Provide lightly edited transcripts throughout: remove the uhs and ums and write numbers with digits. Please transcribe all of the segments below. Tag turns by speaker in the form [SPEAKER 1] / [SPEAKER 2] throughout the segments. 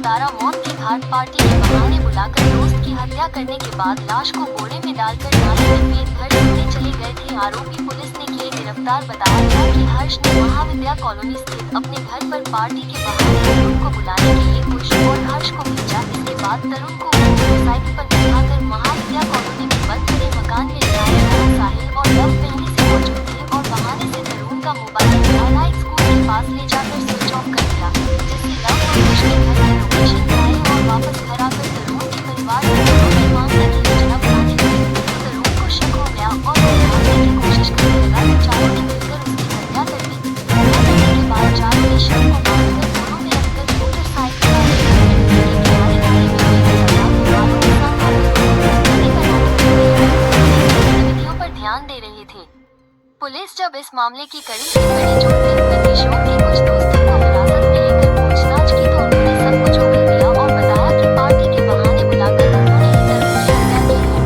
[SPEAKER 1] तारा मौत के घाट पार्टी के बहाने बुलाकर दोस्त की हत्या करने के बाद लाश को बोरे में डालकर नाले में फेंक घर छोड़ने चले गए थे आरोपी पुलिस ने किए गिरफ्तार। बताया गया कि हर्ष ने महाविद्या कॉलोनी स्थित अपने घर पर पार्टी के बहाने तरुण को बुलाने के लिए कुश और हर्ष को भेजा। इसके बाद तरुण को मोटरसाइकिल पर बैठाकर महाविद्या कॉलोनी में बंद करे मकान में ले आए। साहिल और लव पहले से मौजूद थे और बहाने से तरुण का मोबाइल स्कूल के पास ले जाकर स्विच ऑफ कर दिया, जिससे लव और कुश के घर में लोकेशन बनाए और वापस घर आकर तरुण के परिवार की मांगने की योजना बनाने लगे। तरुण को शक हो गया और वो भागने की कोशिश करने लगा तो चारों ने मिलकर उसकी हत्या कर दी। हत्या के बाद चारों ने शव को बांधकर दोनों ने अंदर मोटरसाइकिल गतिविधियों पर ध्यान दे रहे थे। पुलिस जब इस मामले की कड़ी से कड़ी जोड़ते हुए किशोर के कुछ दोस्तों को हिरासत में लेकर पूछताछ की तो उन्होंने सब कुछ उगल दिया और बताया कि पार्टी के बहाने बुलाकर उन्होंने ही तरुण की हत्या की है।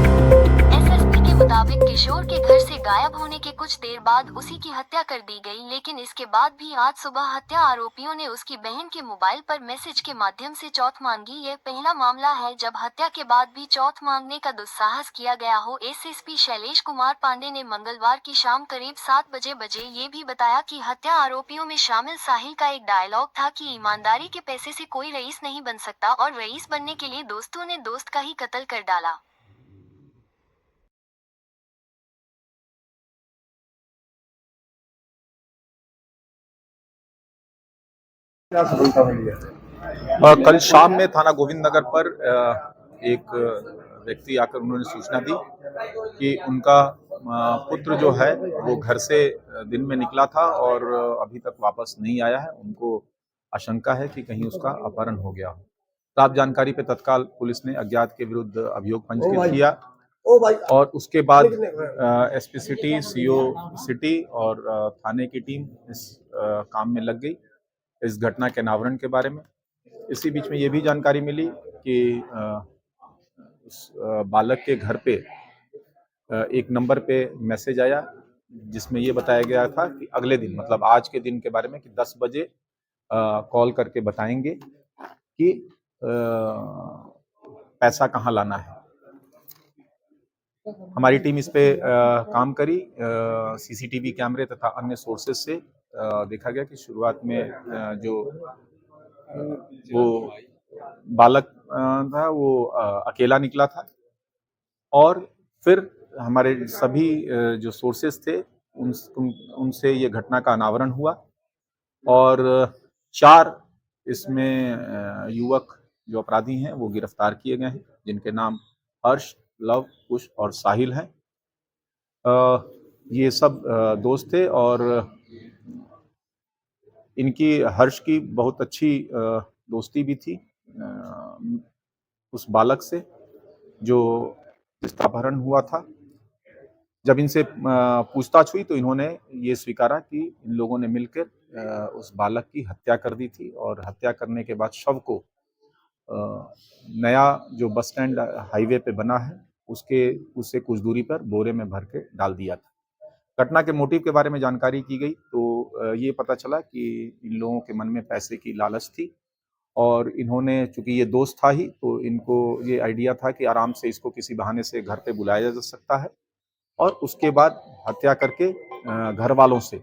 [SPEAKER 1] एसएसपी के मुताबिक किशोर के घर से गायब होने के कुछ देर बाद उसी की हत्या कर दी गई, लेकिन इसके बाद भी आज सुबह हत्या आरोपियों ने उसकी बहन के मोबाइल पर मैसेज के माध्यम से चौथ मांगी। यह पहला मामला है जब हत्या के बाद भी चौथ मांगने का दुस्साहस किया गया हो। एसएसपी शैलेश कुमार पांडे ने मंगलवार की शाम करीब 7 बजे ये भी बताया कि हत्या आरोपियों में शामिल साहिल का एक डायलॉग था कि ईमानदारी के पैसे से कोई रईस नहीं बन सकता और रईस बनने के लिए दोस्तों ने दोस्त का ही कत्ल कर डाला।
[SPEAKER 2] क्या सफलता मिली है?
[SPEAKER 3] कल शाम में थाना गोविंद नगर पर एक व्यक्ति आकर उन्होंने सूचना दी कि उनका पुत्र जो है वो घर से दिन में निकला था और अभी तक वापस नहीं आया है। उनको आशंका है कि कहीं उसका अपहरण हो गया हो। प्राप्त जानकारी पे तत्काल पुलिस ने अज्ञात के विरुद्ध अभियोग पंजीकृत किया और उसके बाद एसपी सिटी, सीओ सिटी और थाने की टीम इस काम में लग गई इस घटना के अनावरण के बारे में। इसी बीच में ये भी जानकारी मिली कि उस बालक के घर पे एक नंबर पे मैसेज आया जिसमें ये बताया गया था कि अगले दिन मतलब आज के दिन के बारे में कि 10 बजे कॉल करके बताएंगे कि पैसा कहाँ लाना है। हमारी टीम इस पे काम करी। सीसीटीवी कैमरे तथा अन्य सोर्सेज से देखा गया कि शुरुआत में जो वो बालक था वो अकेला निकला था और फिर हमारे सभी जो सोर्सेज थे उनसे ये घटना का अनावरण हुआ और 4 इसमें युवक जो अपराधी हैं वो गिरफ्तार किए गए हैं, जिनके नाम हर्ष, लव, कुश और साहिल हैं। ये सब दोस्त थे और इनकी हर्ष की बहुत अच्छी दोस्ती भी थी उस बालक से जो जिसका अपहरण हुआ था। जब इनसे पूछताछ हुई तो इन्होंने ये स्वीकारा कि इन लोगों ने मिलकर उस बालक की हत्या कर दी थी और हत्या करने के बाद शव को नया जो बस स्टैंड हाईवे पे बना है उससे कुछ दूरी पर बोरे में भर के डाल दिया था। घटना के मोटिव के बारे में जानकारी की गई तो ये पता चला कि इन लोगों के मन में पैसे की लालच थी और इन्होंने, चूंकि ये दोस्त था ही, तो इनको ये आइडिया था कि आराम से इसको किसी बहाने से घर पे बुलाया जा सकता है और उसके बाद हत्या करके घर वालों से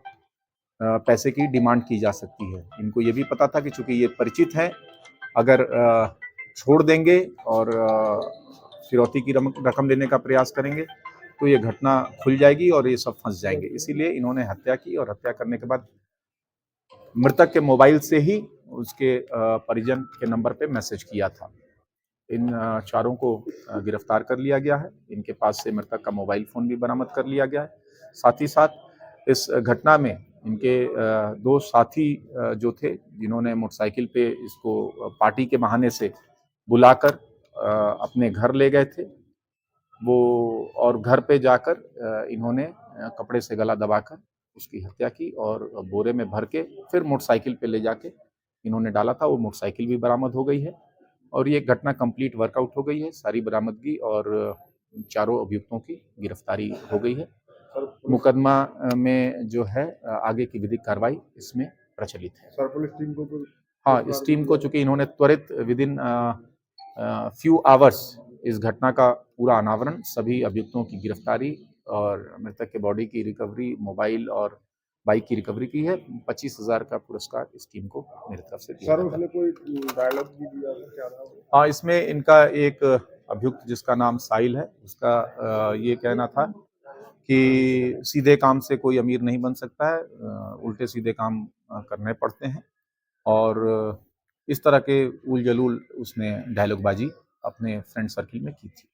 [SPEAKER 3] पैसे की डिमांड की जा सकती है। इनको ये भी पता था कि चूंकि ये परिचित हैं, अगर छोड़ देंगे और फिरौती की रकम लेने का प्रयास करेंगे तो ये घटना खुल जाएगी और ये सब फंस जाएंगे। इसीलिए इन्होंने हत्या की और हत्या करने के बाद मृतक के मोबाइल से ही उसके परिजन के नंबर पे मैसेज किया था। इन चारों को गिरफ्तार कर लिया गया है। इनके पास से मृतक का मोबाइल फोन भी बरामद कर लिया गया है। साथ ही साथ इस घटना में इनके 2 साथी जो थे, जिन्होंने मोटरसाइकिल पे इसको पार्टी के बहाने से बुलाकर अपने घर ले गए थे, वो और घर पे जाकर इन्होंने कपड़े से गला दबाकर उसकी हत्या की और बोरे में भर के फिर मोटरसाइकिल पे ले जाके इन्होंने डाला था। वो मोटरसाइकिल भी बरामद हो गई है और ये घटना कंप्लीट वर्कआउट हो गई है। सारी बरामदगी और चारों अभियुक्तों की गिरफ्तारी हो गई है। मुकदमा में जो है आगे की विधिक कार्रवाई इसमें प्रचलित है।
[SPEAKER 2] सर, पुलिस टीम को
[SPEAKER 3] हाँ, इस टीम को चूंकि इन्होंने त्वरित विद इन फ्यू आवर्स इस घटना का पूरा अनावरण, सभी अभियुक्तों की गिरफ्तारी और मृतक के बॉडी की रिकवरी, मोबाइल और बाइक की रिकवरी की है। 25,000 का पुरस्कार इस टीम को मेरी तरफ से दिया
[SPEAKER 2] सर
[SPEAKER 3] जाता है।
[SPEAKER 2] उसने कोई डायलॉग भी दिया था क्या था?
[SPEAKER 3] हाँ, इसमें इनका एक अभियुक्त जिसका नाम साहिल है, उसका ये कहना था कि सीधे काम से कोई अमीर नहीं बन सकता है, उल्टे सीधे काम करने पड़ते हैं। और इस तरह के उल जलूल उसने डायलॉगबाजी अपने फ्रेंड सर्किल में की थी।